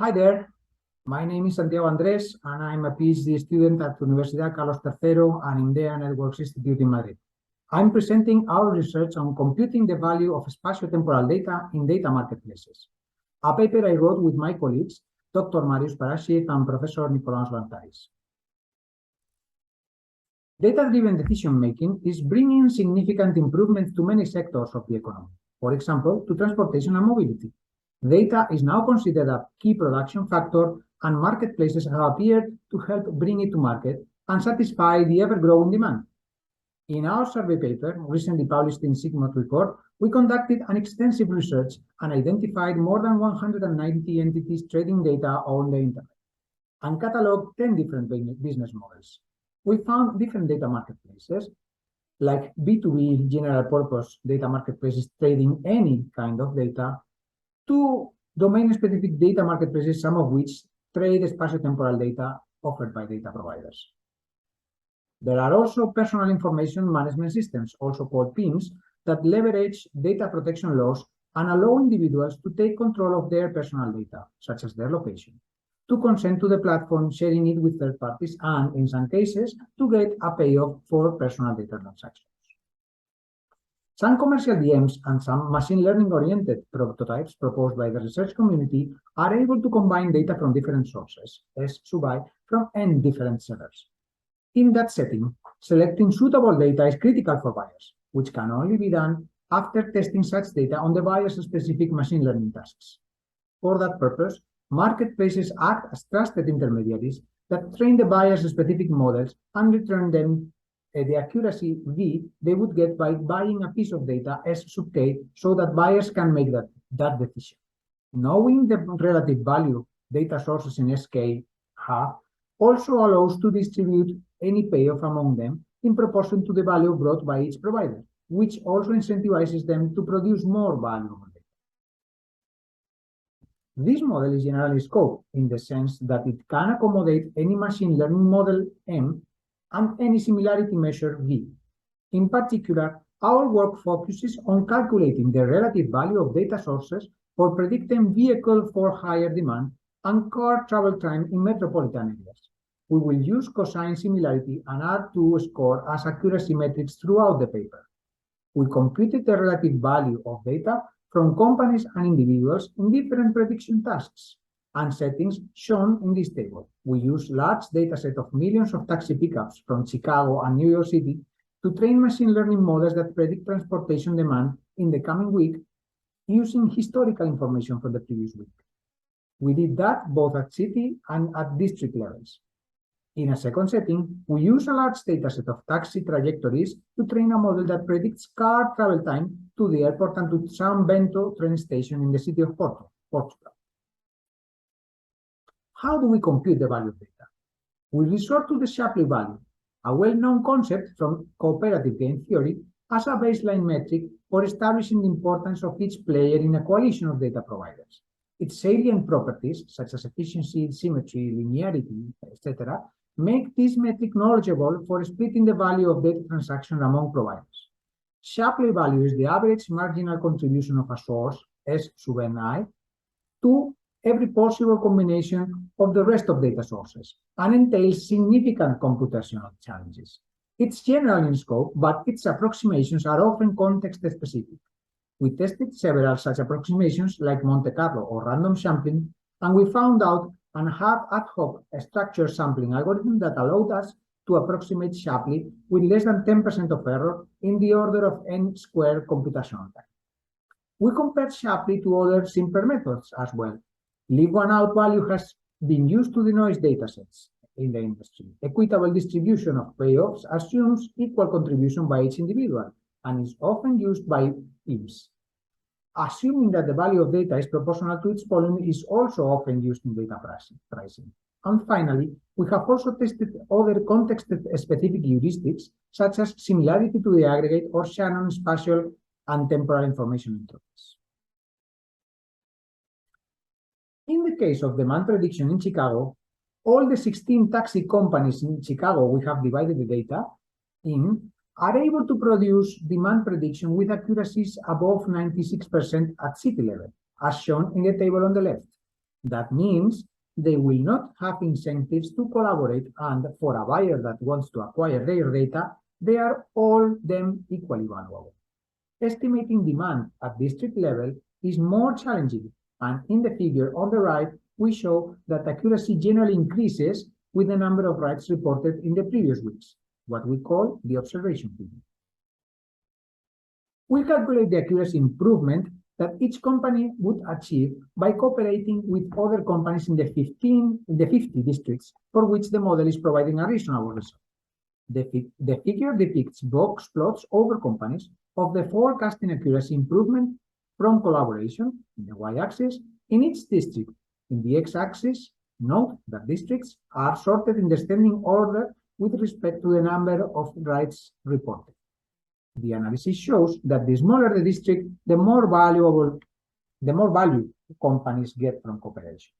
Hi there, my name is Santiago Andres, and I'm a PhD student at Universidad Carlos III and Indea Networks Institute in Madrid. I'm presenting our research on computing the value of spatio-temporal data in data marketplaces, a paper I wrote with my colleagues, Dr. Marius Parashit and Professor Nicolaus Lantaris. Data-driven decision-making is bringing significant improvements to many sectors of the economy, for example, to transportation and mobility. Data is now considered a key production factor, and marketplaces have appeared to help bring it to market and satisfy the ever-growing demand. In our survey paper, recently published in Sigmod Report, we conducted an extensive research and identified more than 190 entities trading data on the internet and cataloged 10 different business models. We found different data marketplaces, like B2B general purpose data marketplaces trading any kind of data, to domain-specific data marketplaces, some of which trade spatio-temporal data offered by data providers. There are also personal information management systems, also called PIMs, that leverage data protection laws and allow individuals to take control of their personal data, such as their location, to consent to the platform sharing it with third parties, and in some cases, to get a payoff for personal data transactions. Some commercial DMs and some machine learning-oriented prototypes proposed by the research community are able to combine data from different sources, S sub I, from n different sellers. In that setting, selecting suitable data is critical for buyers, which can only be done after testing such data on the buyer's specific machine learning tasks. For that purpose, marketplaces act as trusted intermediaries that train the buyer's specific models and return them the accuracy V they would get by buying a piece of data S sub K, so that buyers can make that decision. Knowing the relative value data sources in SK have also allows to distribute any payoff among them in proportion to the value brought by each provider, which also incentivizes them to produce more valuable data. This model is generally scoped in the sense that it can accommodate any machine learning model M and any similarity measure V. In particular, our work focuses on calculating the relative value of data sources for predicting vehicle for higher demand and car travel time in metropolitan areas. We will use cosine similarity and R2 score as accuracy metrics throughout the paper. We computed the relative value of data from companies and individuals in different prediction tasks and settings shown in this table. We use large dataset of millions of taxi pickups from Chicago and New York City to train machine learning models that predict transportation demand in the coming week using historical information from the previous week. We did that both at city and at district levels. In a second setting, we use a large dataset of taxi trajectories to train a model that predicts car travel time to the airport and to São Bento train station in the city of Porto, Portugal. How do we compute the value of data? We resort to the Shapley value, a well-known concept from cooperative game theory, as a baseline metric for establishing the importance of each player in a coalition of data providers. Its salient properties, such as efficiency, symmetry, linearity, etc., make this metric knowledgeable for splitting the value of data transactions among providers. Shapley value is the average marginal contribution of a source, S sub ni, to every possible combination of the rest of data sources, and entails significant computational challenges. It's general in scope, but its approximations are often context-specific. We tested several such approximations, like Monte Carlo or random sampling, and we found out and had ad hoc structured sampling algorithm that allowed us to approximate Shapley with less than 10% of error in the order of n squared computational time. We compared Shapley to other simpler methods as well. Leave one out value has been used to denoise datasets in the industry. Equitable distribution of payoffs assumes equal contribution by each individual and is often used by teams. Assuming that the value of data is proportional to its volume is also often used in data pricing. And finally, we have also tested other context-specific heuristics, such as similarity to the aggregate or Shannon spatial and temporal information entropies. In the case of demand prediction in Chicago, all the 16 taxi companies in Chicago we have divided the data in are able to produce demand prediction with accuracies above 96% at city level, as shown in the table on the left. That means they will not have incentives to collaborate, and for a buyer that wants to acquire their data, they are all them equally valuable. Estimating demand at district level is more challenging, and in the figure on the right, we show that accuracy generally increases with the number of rights reported in the previous weeks, what we call the observation period. We calculate the accuracy improvement that each company would achieve by cooperating with other companies in the 50 districts for which the model is providing a reasonable result. The figure depicts box plots over companies of the forecasting accuracy improvement from collaboration, in the y-axis, in each district. In the x-axis, note that districts are sorted in descending order with respect to the number of rights reported. The analysis shows that the smaller the district, the more value companies get from cooperation.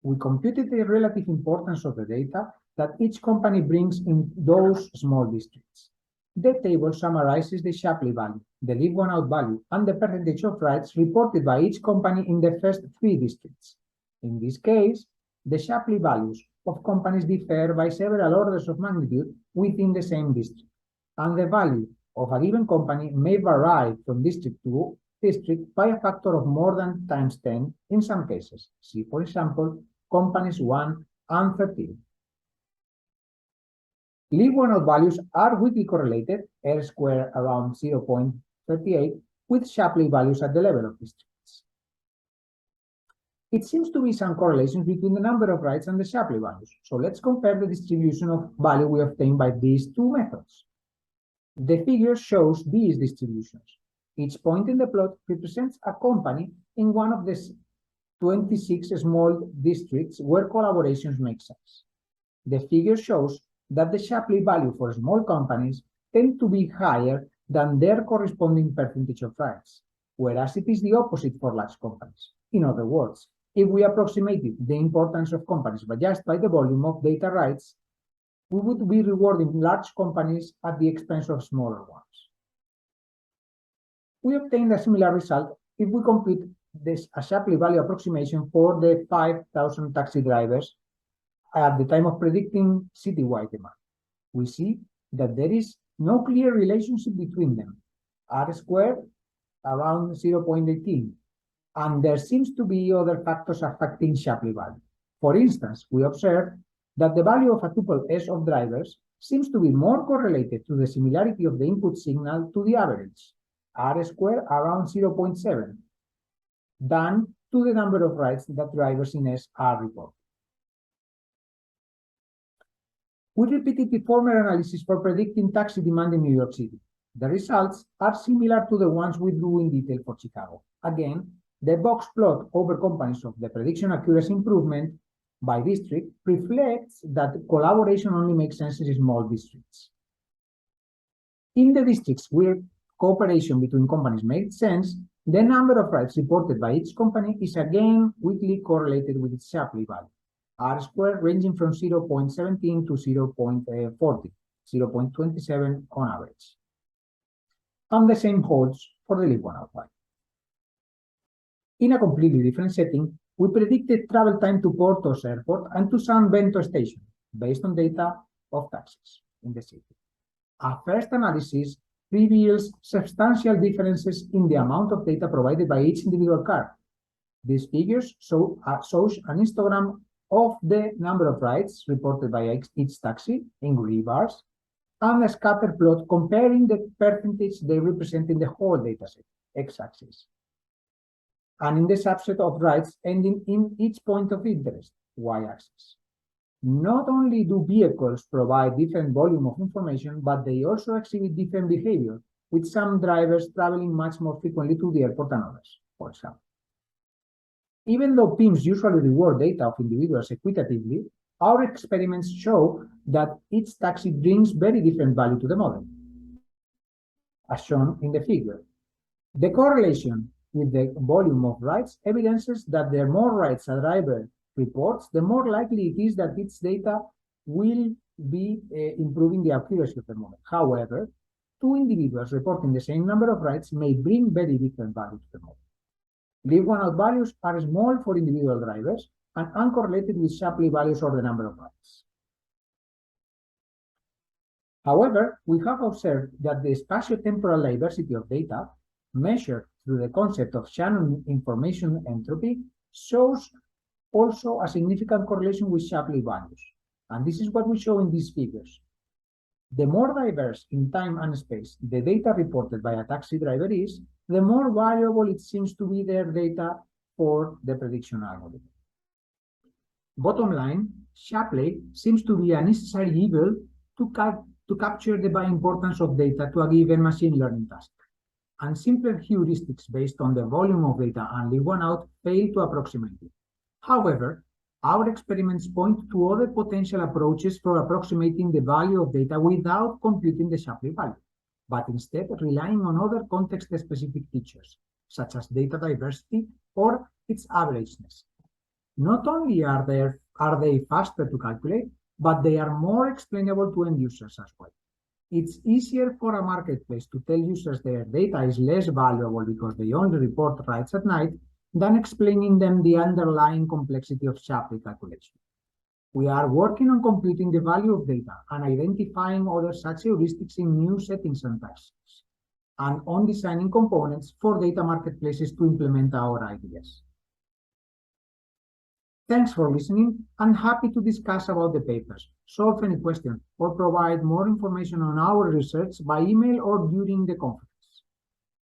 We computed the relative importance of the data that each company brings in those small districts. The table summarizes the Shapley value, the leave one out value, and the percentage of rights reported by each company in the first 3 districts. In this case, the Shapley values of companies differ by several orders of magnitude within the same district, and the value of a given company may vary from district to district by a factor of more than times 10 in some cases. See, for example, companies 1 and 13. Leave one out values are weakly correlated, R squared around 0.38, with Shapley values at the level of districts. It seems to be some correlations between the number of rights and the Shapley values. So let's compare the distribution of value we obtained by these 2 methods. The figure shows these distributions. Each point in the plot represents a company in one of the 26 small districts where collaborations make sense. The figure shows that the Shapley value for small companies tend to be higher than their corresponding percentage of rights, whereas it is the opposite for large companies. In other words, if we approximated the importance of companies just by the volume of data rights, we would be rewarding large companies at the expense of smaller ones. We obtained a similar result if we compute a Shapley value approximation for the 5,000 taxi drivers at the time of predicting citywide demand. We see that there is no clear relationship between them, R squared around 0.18, and there seems to be other factors affecting Shapley value. For instance, we observe that the value of a tuple S of drivers seems to be more correlated to the similarity of the input signal to the average, R squared around 0.7, than to the number of rights that drivers in S are reported. We repeated the former analysis for predicting taxi demand in New York City. The results are similar to the ones we drew in detail for Chicago. Again, the box plot over companies of the prediction accuracy improvement by district reflects that collaboration only makes sense in small districts. In the districts where cooperation between companies made sense, the number of rights reported by each company is again weakly correlated with its Shapley value, R squared ranging from 0.17 to 0.40, 0.27 on average. And the same holds for the leave one out value. In a completely different setting, we predicted travel time to Portos Airport and to San Bento Station based on data of taxis in the city. A first analysis reveals substantial differences in the amount of data provided by each individual car. These figures shows an histogram of the number of rides reported by each taxi in gray bars and a scatter plot comparing the percentage they represent in the whole dataset, x-axis, and in the subset of rides ending in each point of interest, y-axis. Not only do vehicles provide different volume of information, but they also exhibit different behavior, with some drivers traveling much more frequently to the airport than others, for example. Even though PIMs usually reward data of individuals equitatively, our experiments show that each taxi brings very different value to the model, as shown in the figure. The correlation with the volume of rides evidences that the more rides a driver reports, the more likely it is that its data will be improving the accuracy of the model. However, 2 individuals reporting the same number of rides may bring very different value to the model. Leave one out values are small for individual drivers and uncorrelated with Shapley values or the number of bytes. However, we have observed that the spatio-temporal diversity of data, measured through the concept of Shannon information entropy, shows also a significant correlation with Shapley values. And this is what we show in these figures. The more diverse in time and space the data reported by a taxi driver is, the more valuable it seems to be their data for the prediction algorithm. Bottom line, Shapley seems to be a necessary evil to capture the importance of data to a given machine learning task. And simpler heuristics based on the volume of data and leave one out fail to approximate it. However, our experiments point to other potential approaches for approximating the value of data without computing the Shapley value, but instead relying on other context-specific features, such as data diversity or its averageness. Not only are they faster to calculate, but they are more explainable to end users as well. It's easier for a marketplace to tell users their data is less valuable because they only report rides at night than explaining them the underlying complexity of Shapley calculation. We are working on computing the value of data and identifying other such heuristics in new settings and tasks, and on designing components for data marketplaces to implement our ideas. Thanks for listening. I'm happy to discuss about the papers, solve any questions, or provide more information on our research by email or during the conference.